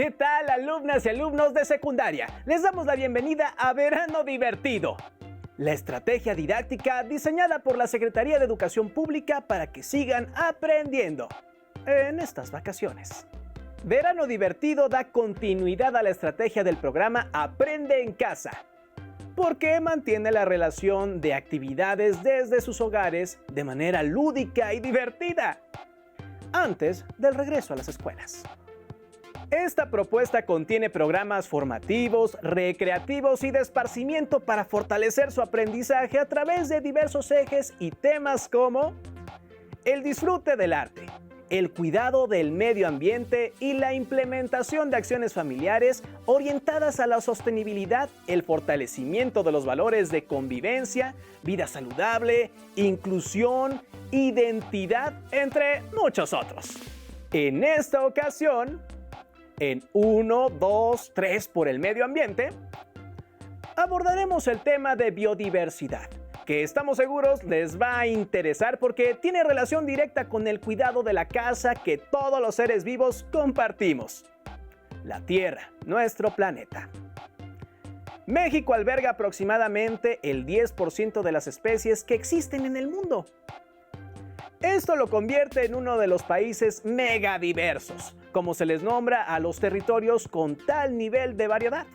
¿Qué tal, alumnas y alumnos de secundaria? Les damos la bienvenida a Verano Divertido, la estrategia didáctica diseñada por la Secretaría de Educación Pública para que sigan aprendiendo en estas vacaciones. Verano Divertido da continuidad a la estrategia del programa Aprende en Casa, porque mantiene la relación de actividades desde sus hogares de manera lúdica y divertida, antes del regreso a las escuelas. Esta propuesta contiene programas formativos, recreativos y de esparcimiento para fortalecer su aprendizaje a través de diversos ejes y temas como el disfrute del arte, el cuidado del medio ambiente y la implementación de acciones familiares orientadas a la sostenibilidad, el fortalecimiento de los valores de convivencia, vida saludable, inclusión, identidad, entre muchos otros. En esta ocasión, en 1, 2, 3 por el medio ambiente, abordaremos el tema de biodiversidad, que estamos seguros les va a interesar porque tiene relación directa con el cuidado de la casa que todos los seres vivos compartimos: la Tierra, nuestro planeta. México alberga aproximadamente el 10% de las especies que existen en el mundo. Esto lo convierte en uno de los países megadiversos, como se les nombra a los territorios con tal nivel de variedad.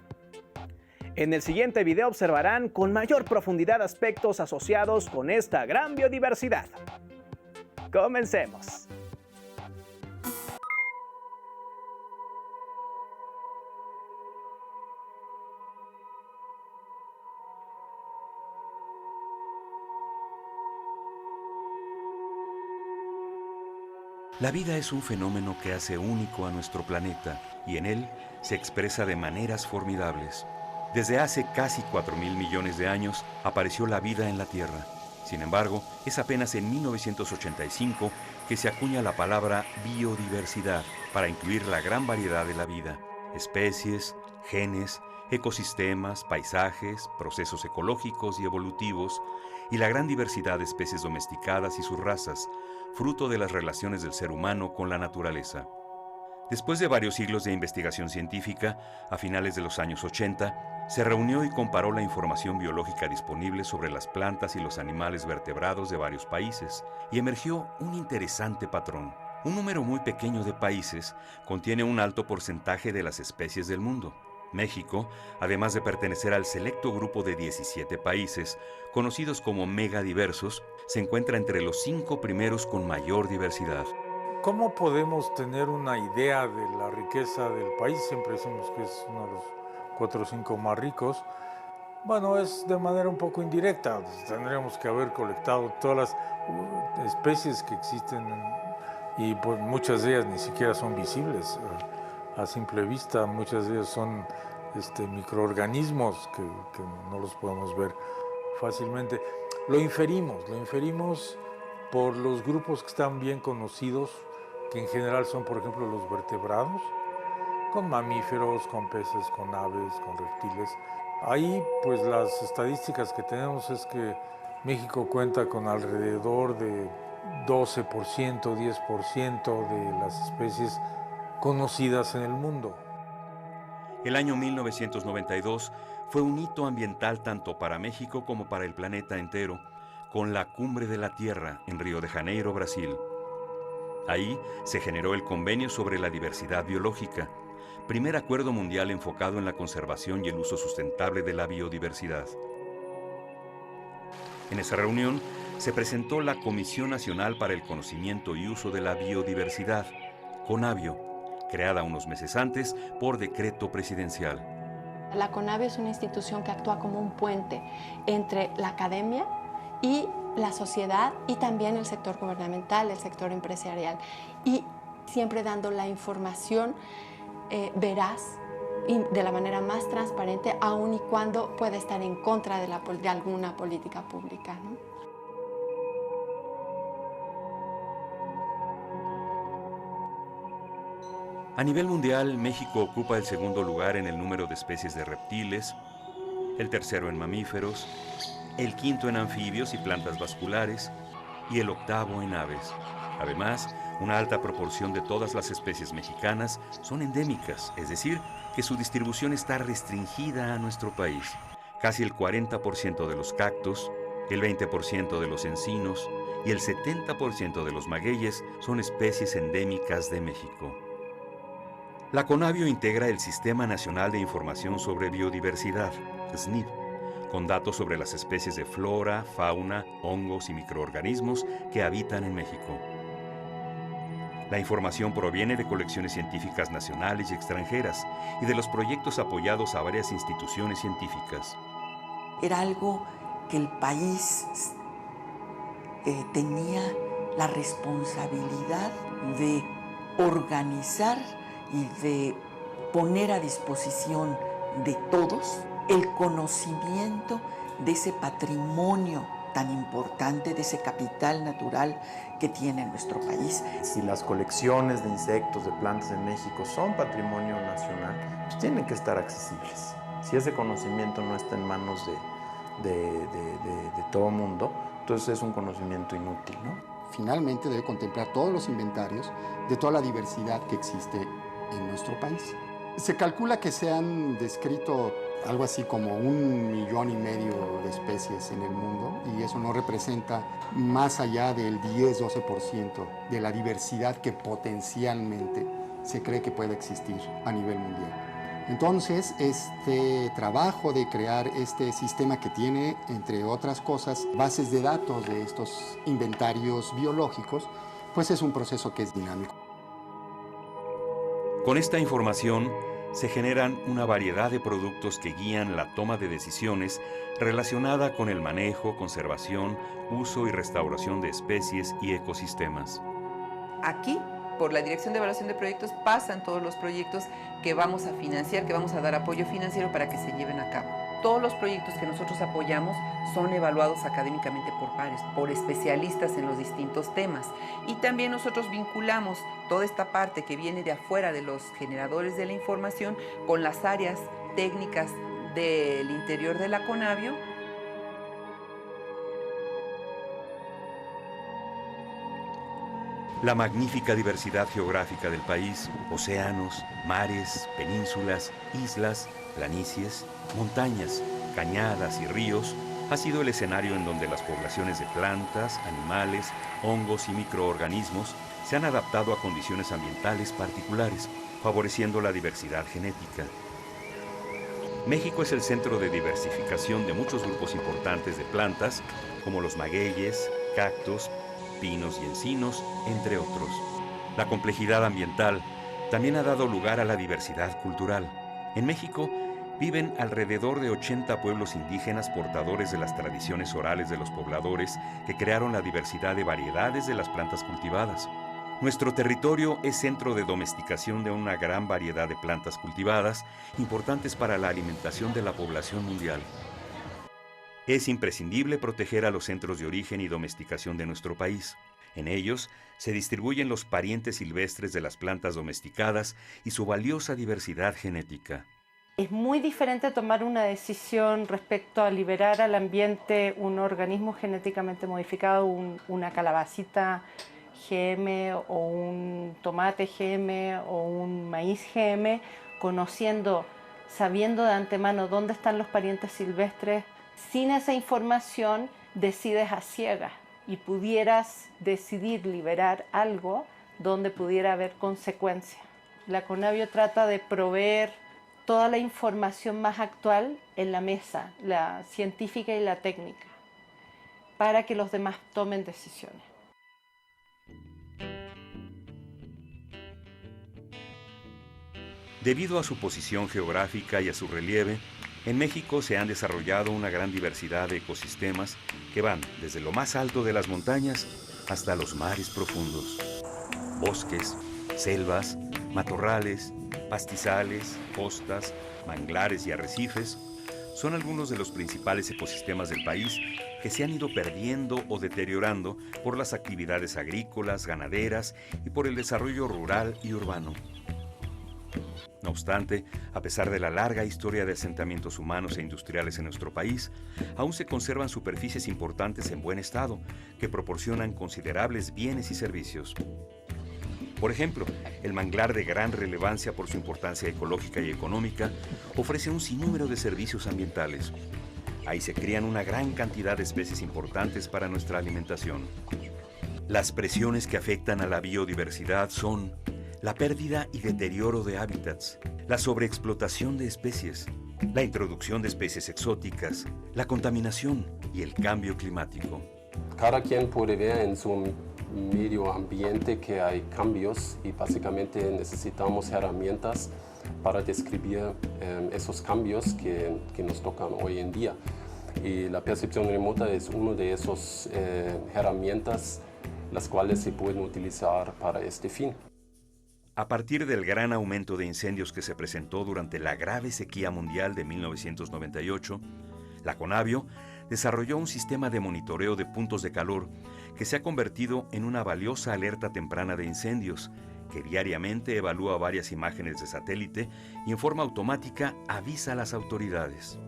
En el siguiente video observarán con mayor profundidad aspectos asociados con esta gran biodiversidad. Comencemos. La vida es un fenómeno que hace único a nuestro planeta y en él se expresa de maneras formidables. Desde hace casi 4.000 millones de años apareció la vida en la Tierra. Sin embargo, es apenas en 1985 que se acuña la palabra biodiversidad para incluir la gran variedad de la vida: especies, genes, ecosistemas, paisajes, procesos ecológicos y evolutivos, y la gran diversidad de especies domesticadas y sus razas, fruto de las relaciones del ser humano con la naturaleza. Después de varios siglos de investigación científica, a finales de los años 80, se reunió y comparó la información biológica disponible sobre las plantas y los animales vertebrados de varios países, y emergió un interesante patrón. Un número muy pequeño de países contiene un alto porcentaje de las especies del mundo. México, además de pertenecer al selecto grupo de 17 países, conocidos como megadiversos, se encuentra entre los 5 primeros con mayor diversidad. ¿Cómo podemos tener una idea de la riqueza del país? Siempre decimos que es uno de los 4 o 5 más ricos. Bueno, es de manera un poco indirecta. Tendríamos que haber colectado todas las especies que existen y pues muchas de ellas ni siquiera son visibles a simple vista. Muchas de ellas son microorganismos que no los podemos ver fácilmente. Lo inferimos por los grupos que están bien conocidos, que en general son, por ejemplo, los vertebrados, con mamíferos, con peces, con aves, con reptiles. Ahí, pues las estadísticas que tenemos es que México cuenta con alrededor de 12%, 10% de las especies conocidas en el mundo. El año 1992 fue un hito ambiental tanto para México como para el planeta entero, con la Cumbre de la Tierra en Río de Janeiro, Brasil. Ahí se generó el Convenio sobre la Diversidad Biológica, primer acuerdo mundial enfocado en la conservación y el uso sustentable de la biodiversidad. En esa reunión se presentó la Comisión Nacional para el Conocimiento y Uso de la Biodiversidad, CONABIO, creada unos meses antes por decreto presidencial. La CONABIO es una institución que actúa como un puente entre la academia y la sociedad y también el sector gubernamental, el sector empresarial, y siempre dando la información veraz y de la manera más transparente, aun y cuando pueda estar en contra de alguna política pública, ¿no? A nivel mundial, México ocupa el segundo lugar en el número de especies de reptiles, el tercero en mamíferos, el quinto en anfibios y plantas vasculares y el octavo en aves. Además, Una alta proporción de todas las especies mexicanas son endémicas, es decir, que su distribución está restringida a nuestro país. Casi el 40% de los cactus, el 20% de los encinos y el 70% de los magueyes son especies endémicas de México. La Conavio integra el Sistema Nacional de Información sobre Biodiversidad, SNIB, con datos sobre las especies de flora, fauna, hongos y microorganismos que habitan en México. La información proviene de colecciones científicas nacionales y extranjeras y de los proyectos apoyados a varias instituciones científicas. Era algo que el país tenía la responsabilidad de organizar y de poner a disposición de todos el conocimiento de ese patrimonio tan importante, de ese capital natural que tiene nuestro país. Si las colecciones de insectos, de plantas en México son patrimonio nacional, pues tienen que estar accesibles. Si ese conocimiento no está en manos de todo el mundo, entonces es un conocimiento inútil, ¿no? Finalmente debe contemplar todos los inventarios de toda la diversidad que existe en nuestro país. Se calcula que se han descrito algo así como 1,5 millones de especies en el mundo, y eso no representa más allá del 10-12% de la diversidad que potencialmente se cree que puede existir a nivel mundial. Entonces, este trabajo de crear este sistema que tiene, entre otras cosas, bases de datos de estos inventarios biológicos, pues es un proceso que es dinámico. Con esta información se generan una variedad de productos que guían la toma de decisiones relacionada con el manejo, conservación, uso y restauración de especies y ecosistemas. Aquí, por la Dirección de Evaluación de Proyectos, pasan todos los proyectos que vamos a financiar, que vamos a dar apoyo financiero para que se lleven a cabo. Todos los proyectos que nosotros apoyamos son evaluados académicamente por pares, por especialistas en los distintos temas. Y también nosotros vinculamos toda esta parte que viene de afuera de los generadores de la información con las áreas técnicas del interior de la Conavio. La magnífica diversidad geográfica del país, océanos, mares, penínsulas, islas, planicies, montañas, cañadas y ríos, ha sido el escenario en donde las poblaciones de plantas, animales, hongos y microorganismos se han adaptado a condiciones ambientales particulares, favoreciendo la diversidad genética. México es el centro de diversificación de muchos grupos importantes de plantas, como los magueyes, cactus, pinos y encinos, entre otros. La complejidad ambiental también ha dado lugar a la diversidad cultural. En México viven alrededor de 80 pueblos indígenas portadores de las tradiciones orales de los pobladores que crearon la diversidad de variedades de las plantas cultivadas. Nuestro territorio es centro de domesticación de una gran variedad de plantas cultivadas, importantes para la alimentación de la población mundial. Es imprescindible proteger a los centros de origen y domesticación de nuestro país. En ellos se distribuyen los parientes silvestres de las plantas domesticadas y su valiosa diversidad genética. Es muy diferente tomar una decisión respecto a liberar al ambiente un organismo genéticamente modificado, una calabacita GM o un tomate GM o un maíz GM, sabiendo de antemano dónde están los parientes silvestres. Sin esa información decides a ciegas y pudieras decidir liberar algo donde pudiera haber consecuencias. La Conavio trata de proveer toda la información más actual en la mesa, la científica y la técnica, para que los demás tomen decisiones. Debido a su posición geográfica y a su relieve, en México se han desarrollado una gran diversidad de ecosistemas que van desde lo más alto de las montañas hasta los mares profundos. Bosques, selvas, matorrales, pastizales, costas, manglares y arrecifes son algunos de los principales ecosistemas del país que se han ido perdiendo o deteriorando por las actividades agrícolas, ganaderas y por el desarrollo rural y urbano. No obstante, a pesar de la larga historia de asentamientos humanos e industriales en nuestro país, aún se conservan superficies importantes en buen estado que proporcionan considerables bienes y servicios. Por ejemplo, el manglar, de gran relevancia por su importancia ecológica y económica, ofrece un sinnúmero de servicios ambientales. Ahí se crían una gran cantidad de especies importantes para nuestra alimentación. Las presiones que afectan a la biodiversidad son la pérdida y deterioro de hábitats, la sobreexplotación de especies, la introducción de especies exóticas, la contaminación y el cambio climático. Cada quien puede ver en su medio ambiente que hay cambios y básicamente necesitamos herramientas para describir esos cambios que nos tocan hoy en día. Y la percepción remota es una de esas herramientas las cuales se pueden utilizar para este fin. A partir del gran aumento de incendios que se presentó durante la grave sequía mundial de 1998, la Conavio desarrolló un sistema de monitoreo de puntos de calor que se ha convertido en una valiosa alerta temprana de incendios, que diariamente evalúa varias imágenes de satélite y en forma automática avisa a las autoridades.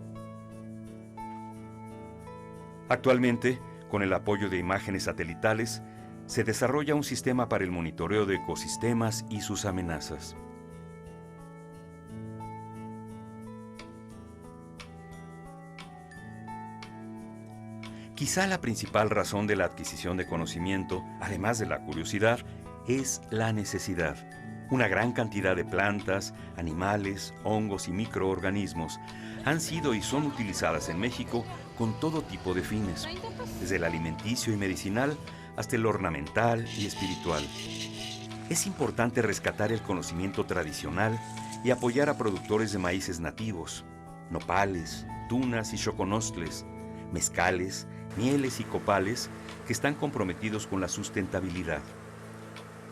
Actualmente, con el apoyo de imágenes satelitales, se desarrolla un sistema para el monitoreo de ecosistemas y sus amenazas. Quizá la principal razón de la adquisición de conocimiento, además de la curiosidad, es la necesidad. Una gran cantidad de plantas, animales, hongos y microorganismos han sido y son utilizadas en México con todo tipo de fines, desde el alimenticio y medicinal hasta el ornamental y espiritual. Es importante rescatar el conocimiento tradicional y apoyar a productores de maíces nativos, nopales, tunas y xoconostles, mezcales, mieles y copales que están comprometidos con la sustentabilidad.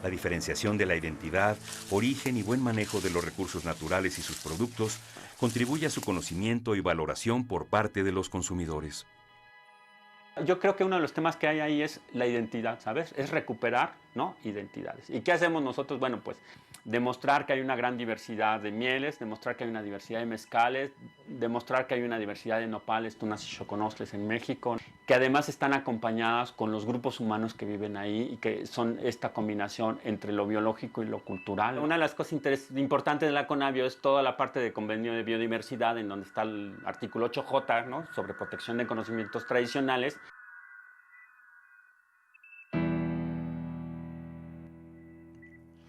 La diferenciación de la identidad, origen y buen manejo de los recursos naturales y sus productos contribuye a su conocimiento y valoración por parte de los consumidores. Yo creo que uno de los temas que hay ahí es la identidad, ¿sabes? Es recuperar, ¿no?, identidades. ¿Y qué hacemos nosotros? Bueno, pues demostrar que hay una gran diversidad de mieles, demostrar que hay una diversidad de mezcales, demostrar que hay una diversidad de nopales, tunas y xoconostles en México, que además están acompañadas con los grupos humanos que viven ahí y que son esta combinación entre lo biológico y lo cultural. Una de las cosas importantes de la Conavio es toda la parte de convenio de biodiversidad, en donde está el artículo 8J, ¿no?, sobre protección de conocimientos tradicionales.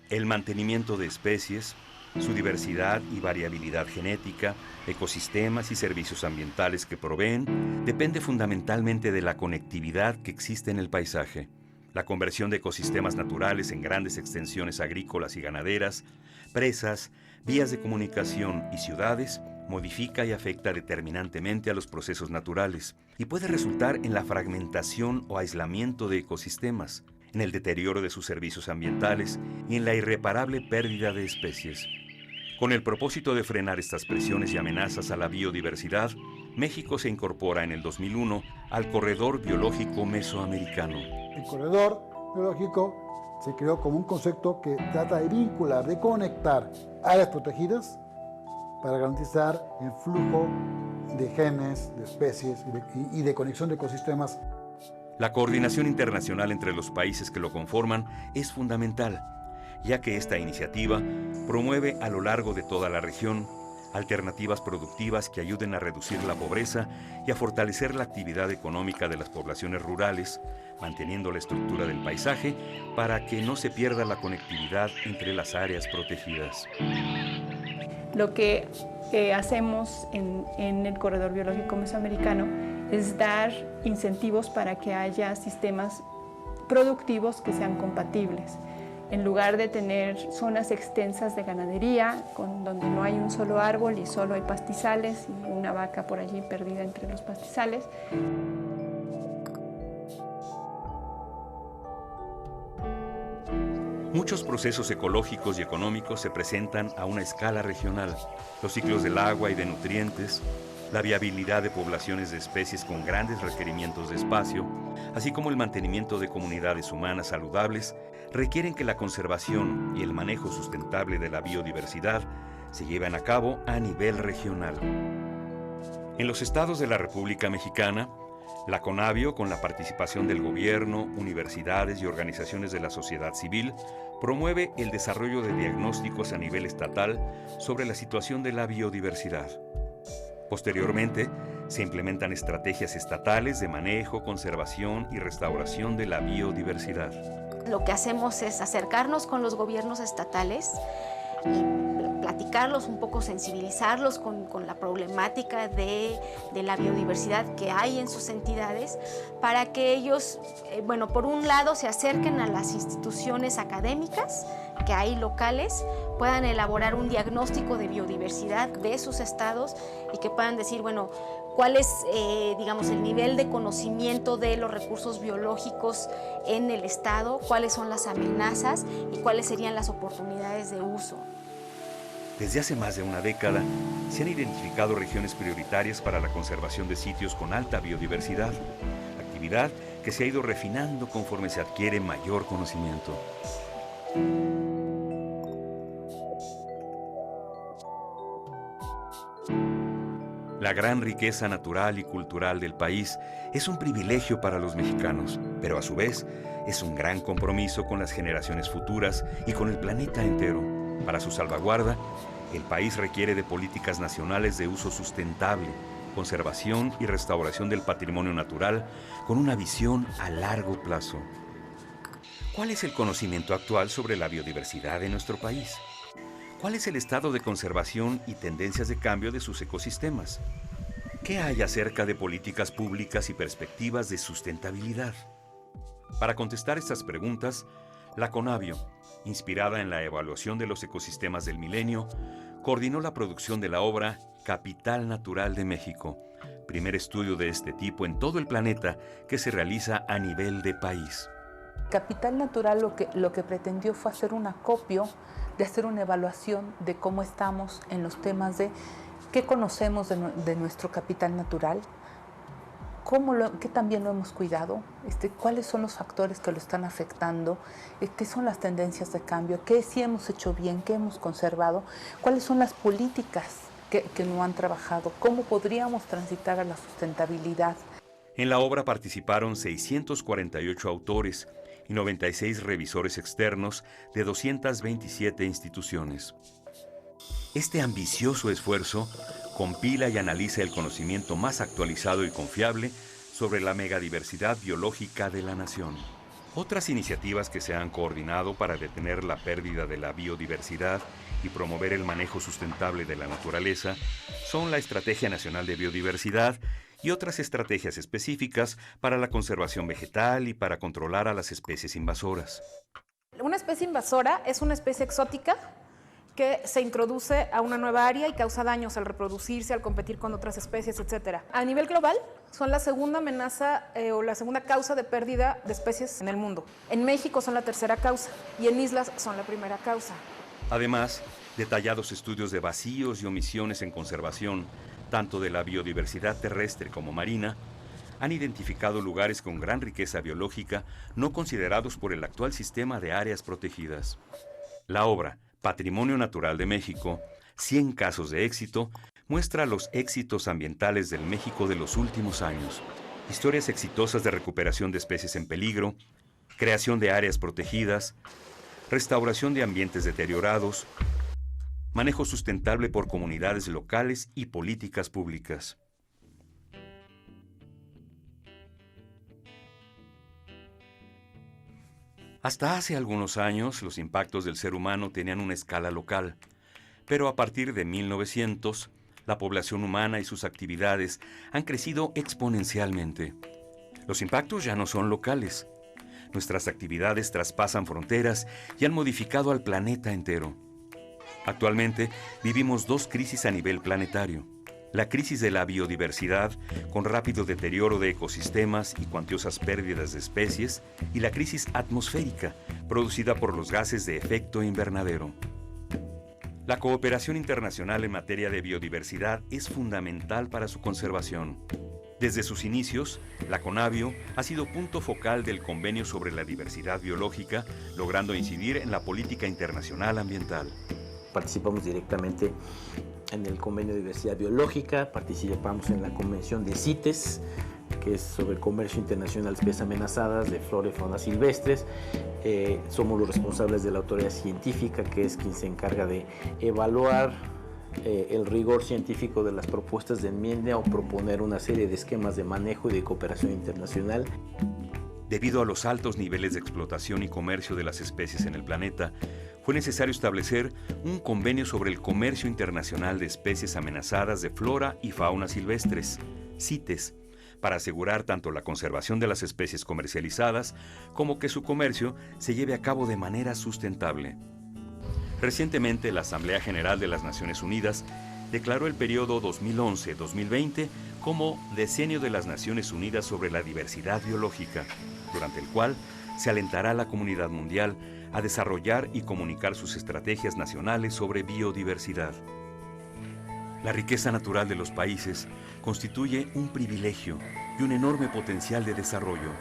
El mantenimiento de especies, su diversidad y variabilidad genética, ecosistemas y servicios ambientales que proveen, depende fundamentalmente de la conectividad que existe en el paisaje. La conversión de ecosistemas naturales en grandes extensiones agrícolas y ganaderas, presas, vías de comunicación y ciudades modifica y afecta determinantemente a los procesos naturales y puede resultar en la fragmentación o aislamiento de ecosistemas, en el deterioro de sus servicios ambientales y en la irreparable pérdida de especies. Con el propósito de frenar estas presiones y amenazas a la biodiversidad, México se incorpora en el 2001 al Corredor Biológico Mesoamericano. El Corredor Biológico se creó como un concepto que trata de vincular, de conectar áreas protegidas para garantizar el flujo de genes, de especies y de conexión de ecosistemas. La coordinación internacional entre los países que lo conforman es fundamental, ya que esta iniciativa promueve a lo largo de toda la región alternativas productivas que ayuden a reducir la pobreza y a fortalecer la actividad económica de las poblaciones rurales, manteniendo la estructura del paisaje para que no se pierda la conectividad entre las áreas protegidas. Lo que hacemos en el Corredor Biológico Mesoamericano es dar incentivos para que haya sistemas productivos que sean compatibles. En lugar de tener zonas extensas de ganadería, donde no hay un solo árbol y solo hay pastizales y una vaca por allí perdida entre los pastizales. Muchos procesos ecológicos y económicos se presentan a una escala regional. Los ciclos del agua y de nutrientes, la viabilidad de poblaciones de especies con grandes requerimientos de espacio, así como el mantenimiento de comunidades humanas saludables, requieren que la conservación y el manejo sustentable de la biodiversidad se lleven a cabo a nivel regional. En los estados de la República Mexicana, La CONABIO, con la participación del gobierno, universidades y organizaciones de la sociedad civil, promueve el desarrollo de diagnósticos a nivel estatal sobre la situación de la biodiversidad. Posteriormente, se implementan estrategias estatales de manejo, conservación y restauración de la biodiversidad. Lo que hacemos es acercarnos con los gobiernos estatales y platicarlos un poco, sensibilizarlos con la problemática de la biodiversidad que hay en sus entidades, para que ellos, bueno, por un lado se acerquen a las instituciones académicas que hay locales, puedan elaborar un diagnóstico de biodiversidad de sus estados y que puedan decir, bueno, cuál es, digamos, el nivel de conocimiento de los recursos biológicos en el estado, cuáles son las amenazas y cuáles serían las oportunidades de uso. Desde hace más de una década, se han identificado regiones prioritarias para la conservación de sitios con alta biodiversidad, actividad que se ha ido refinando conforme se adquiere mayor conocimiento. La gran riqueza natural y cultural del país es un privilegio para los mexicanos, pero a su vez es un gran compromiso con las generaciones futuras y con el planeta entero. Para su salvaguarda, el país requiere de políticas nacionales de uso sustentable, conservación y restauración del patrimonio natural con una visión a largo plazo. ¿Cuál es el conocimiento actual sobre la biodiversidad de nuestro país? ¿Cuál es el estado de conservación y tendencias de cambio de sus ecosistemas? ¿Qué hay acerca de políticas públicas y perspectivas de sustentabilidad? Para contestar estas preguntas, la CONABIO, inspirada en la evaluación de los ecosistemas del milenio, coordinó la producción de la obra Capital Natural de México, primer estudio de este tipo en todo el planeta que se realiza a nivel de país. Capital Natural lo que pretendió fue hacer un acopio, de hacer una evaluación de cómo estamos en los temas de qué conocemos de nuestro capital natural, qué también lo hemos cuidado, cuáles son los factores que lo están afectando, qué son las tendencias de cambio, qué sí hemos hecho bien, qué hemos conservado, cuáles son las políticas que no han trabajado, cómo podríamos transitar a la sustentabilidad. En la obra participaron 648 autores y 96 revisores externos de 227 instituciones. Este ambicioso esfuerzo compila y analiza el conocimiento más actualizado y confiable sobre la megadiversidad biológica de la nación. Otras iniciativas que se han coordinado para detener la pérdida de la biodiversidad y promover el manejo sustentable de la naturaleza son la Estrategia Nacional de Biodiversidad y otras estrategias específicas para la conservación vegetal y para controlar a las especies invasoras. Una especie invasora es una especie exótica que se introduce a una nueva área y causa daños al reproducirse, al competir con otras especies, etc. A nivel global, son la segunda amenaza o la segunda causa de pérdida de especies en el mundo. En México son la tercera causa y en islas son la primera causa. Además, detallados estudios de vacíos y omisiones en conservación, tanto de la biodiversidad terrestre como marina, han identificado lugares con gran riqueza biológica no considerados por el actual sistema de áreas protegidas. La obra Patrimonio Natural de México, 100 casos de éxito, muestra los éxitos ambientales del México de los últimos años. Historias exitosas de recuperación de especies en peligro, creación de áreas protegidas, restauración de ambientes deteriorados, manejo sustentable por comunidades locales y políticas públicas. Hasta hace algunos años, los impactos del ser humano tenían una escala local, pero a partir de 1900, la población humana y sus actividades han crecido exponencialmente. Los impactos ya no son locales. Nuestras actividades traspasan fronteras y han modificado al planeta entero. Actualmente, vivimos dos crisis a nivel planetario. La crisis de la biodiversidad, con rápido deterioro de ecosistemas y cuantiosas pérdidas de especies, y la crisis atmosférica, producida por los gases de efecto invernadero. La cooperación internacional en materia de biodiversidad es fundamental para su conservación. Desde sus inicios, la CONABIO ha sido punto focal del Convenio sobre la Diversidad Biológica, logrando incidir en la política internacional ambiental. Participamos directamente en el Convenio de Diversidad Biológica, participamos en la Convención de CITES, que es sobre comercio internacional de especies amenazadas de flora y fauna silvestres. Somos los responsables de la autoridad científica, que es quien se encarga de evaluar el rigor científico de las propuestas de enmienda o proponer una serie de esquemas de manejo y de cooperación internacional. Debido a los altos niveles de explotación y comercio de las especies en el planeta, fue necesario establecer un convenio sobre el comercio internacional de especies amenazadas de flora y fauna silvestres, CITES, para asegurar tanto la conservación de las especies comercializadas como que su comercio se lleve a cabo de manera sustentable. Recientemente, la Asamblea General de las Naciones Unidas declaró el periodo 2011-2020 como Decenio de las Naciones Unidas sobre la Diversidad Biológica, durante el cual se alentará a la comunidad mundial a desarrollar y comunicar sus estrategias nacionales sobre biodiversidad. La riqueza natural de los países constituye un privilegio y un enorme potencial de desarrollo,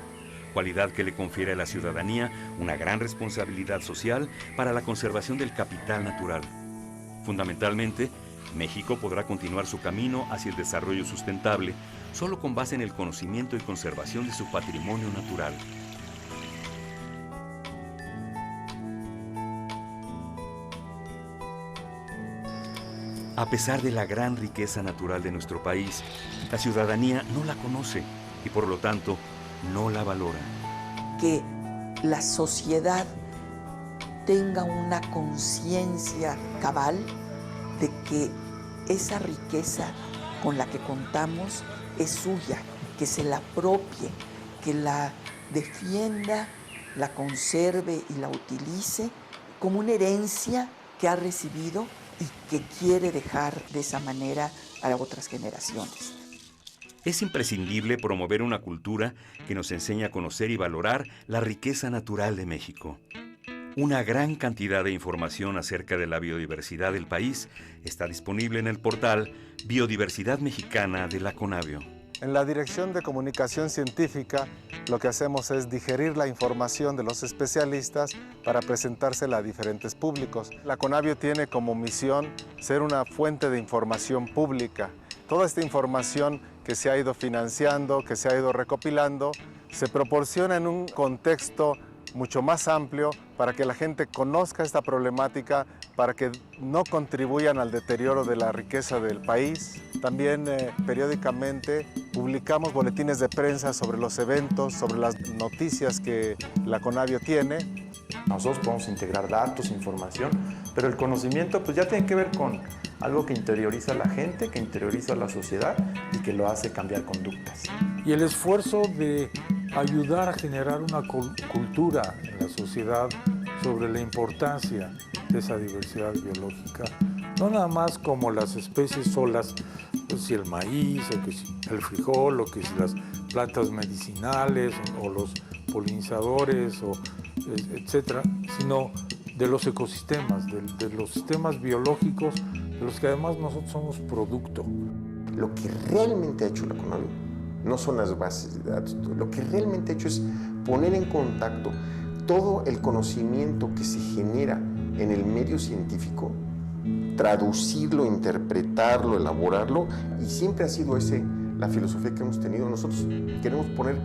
cualidad que le confiere a la ciudadanía una gran responsabilidad social para la conservación del capital natural. Fundamentalmente, México podrá continuar su camino hacia el desarrollo sustentable solo con base en el conocimiento y conservación de su patrimonio natural. A pesar de la gran riqueza natural de nuestro país, la ciudadanía no la conoce y por lo tanto no la valora. Que la sociedad tenga una conciencia cabal de que esa riqueza con la que contamos es suya, que se la apropie, que la defienda, la conserve y la utilice como una herencia que ha recibido y que quiere dejar de esa manera a otras generaciones. Es imprescindible promover una cultura que nos enseñe a conocer y valorar la riqueza natural de México. Una gran cantidad de información acerca de la biodiversidad del país está disponible en el portal Biodiversidad Mexicana de la Conavio. En la Dirección de Comunicación Científica, lo que hacemos es digerir la información de los especialistas para presentársela a diferentes públicos. La Conavio tiene como misión ser una fuente de información pública. Toda esta información que se ha ido financiando, que se ha ido recopilando, se proporciona en un contexto mucho más amplio para que la gente conozca esta problemática, para que no contribuyan al deterioro de la riqueza del país. También periódicamente publicamos boletines de prensa sobre los eventos, sobre las noticias que la Conavio tiene. Nosotros podemos integrar datos, información, pero el conocimiento pues ya tiene que ver con algo que interioriza a la gente, que interioriza a la sociedad y que lo hace cambiar conductas. Y el esfuerzo de ayudar a generar una cultura en la sociedad sobre la importancia de esa diversidad biológica, no nada más como las especies solas, pues si el maíz, o que si el frijol, o que si las plantas medicinales, o los polinizadores, o etcétera, sino de los ecosistemas, de los sistemas biológicos, de los que además nosotros somos producto. Lo que realmente ha hecho la Conavio no son las bases de datos, lo que realmente ha hecho es poner en contacto todo el conocimiento que se genera en el medio científico, traducirlo, interpretarlo, elaborarlo, y siempre ha sido esa la filosofía que hemos tenido. Nosotros queremos poner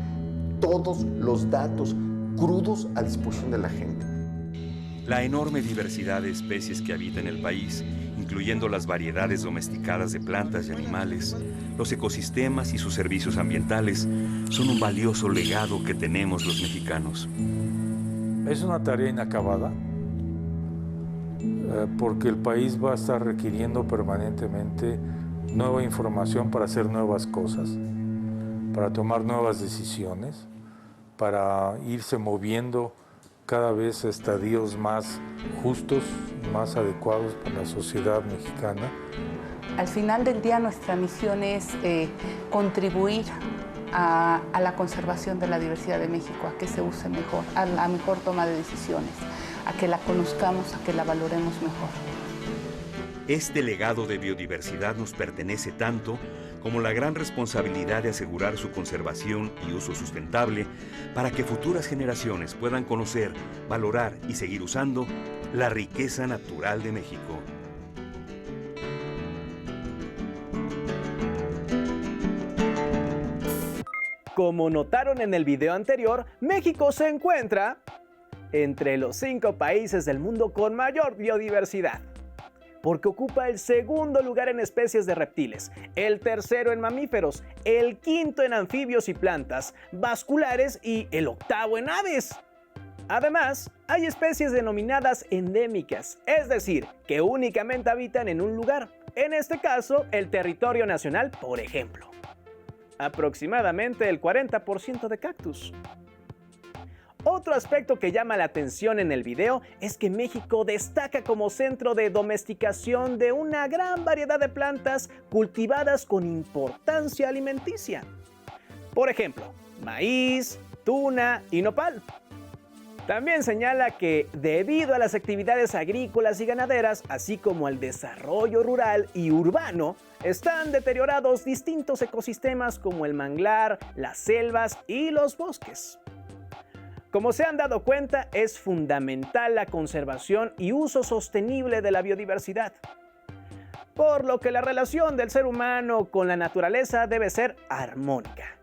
todos los datos crudos a disposición de la gente. La enorme diversidad de especies que habita en el país, incluyendo las variedades domesticadas de plantas y animales, los ecosistemas y sus servicios ambientales, son un valioso legado que tenemos los mexicanos. Es una tarea inacabada, porque el país va a estar requiriendo permanentemente nueva información para hacer nuevas cosas, para tomar nuevas decisiones, para irse moviendo cada vez a estadios más justos, más adecuados para la sociedad mexicana. Al final del día nuestra misión es contribuir a la conservación de la diversidad de México, a que se use mejor, a la mejor toma de decisiones, a que la conozcamos, a que la valoremos mejor. Este legado de biodiversidad nos pertenece tanto como la gran responsabilidad de asegurar su conservación y uso sustentable para que futuras generaciones puedan conocer, valorar y seguir usando la riqueza natural de México. Como notaron en el video anterior, México se encuentra entre los 5 países del mundo con mayor biodiversidad, porque ocupa el segundo lugar en especies de reptiles, el tercero en mamíferos, el quinto en anfibios y plantas vasculares y el octavo en aves. Además, hay especies denominadas endémicas, es decir, que únicamente habitan en un lugar, en este caso, el territorio nacional, por ejemplo. Aproximadamente el 40% de cactus. Otro aspecto que llama la atención en el video es que México destaca como centro de domesticación de una gran variedad de plantas cultivadas con importancia alimenticia. Por ejemplo, maíz, tuna y nopal. También señala que debido a las actividades agrícolas y ganaderas, así como al desarrollo rural y urbano, están deteriorados distintos ecosistemas como el manglar, las selvas y los bosques. Como se han dado cuenta, es fundamental la conservación y uso sostenible de la biodiversidad, por lo que la relación del ser humano con la naturaleza debe ser armónica.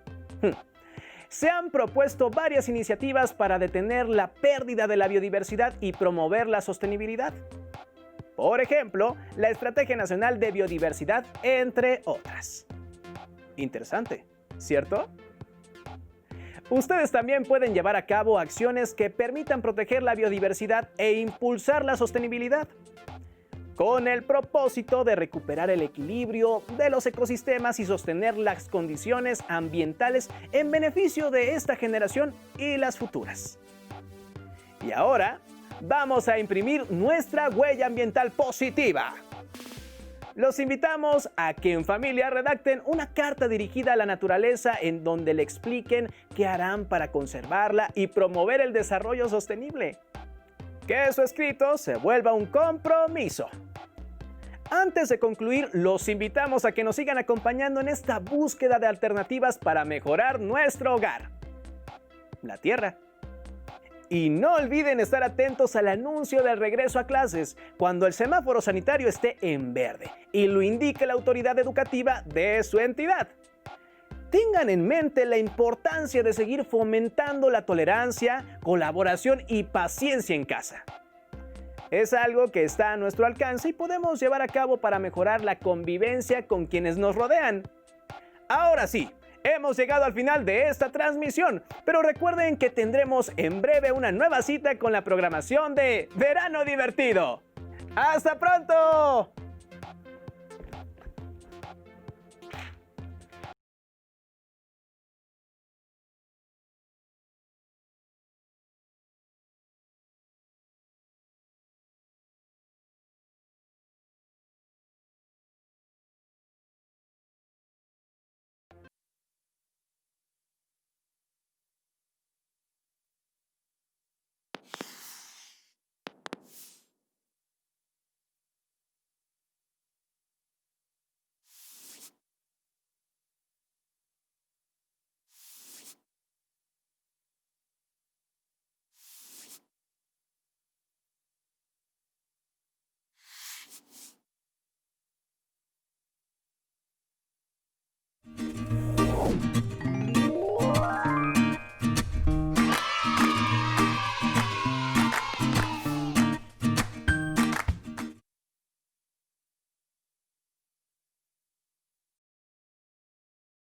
Se han propuesto varias iniciativas para detener la pérdida de la biodiversidad y promover la sostenibilidad. Por ejemplo, la Estrategia Nacional de Biodiversidad, entre otras. Interesante, ¿cierto? Ustedes también pueden llevar a cabo acciones que permitan proteger la biodiversidad e impulsar la sostenibilidad, con el propósito de recuperar el equilibrio de los ecosistemas y sostener las condiciones ambientales en beneficio de esta generación y las futuras. Y ahora, vamos a imprimir nuestra huella ambiental positiva. Los invitamos a que en familia redacten una carta dirigida a la naturaleza en donde le expliquen qué harán para conservarla y promover el desarrollo sostenible. Que su escrito se vuelva un compromiso. Antes de concluir, los invitamos a que nos sigan acompañando en esta búsqueda de alternativas para mejorar nuestro hogar, la Tierra. Y no olviden estar atentos al anuncio del regreso a clases cuando el semáforo sanitario esté en verde y lo indique la autoridad educativa de su entidad. Tengan en mente la importancia de seguir fomentando la tolerancia, colaboración y paciencia en casa. Es algo que está a nuestro alcance y podemos llevar a cabo para mejorar la convivencia con quienes nos rodean. Ahora sí, hemos llegado al final de esta transmisión, pero recuerden que tendremos en breve una nueva cita con la programación de Verano Divertido. ¡Hasta pronto!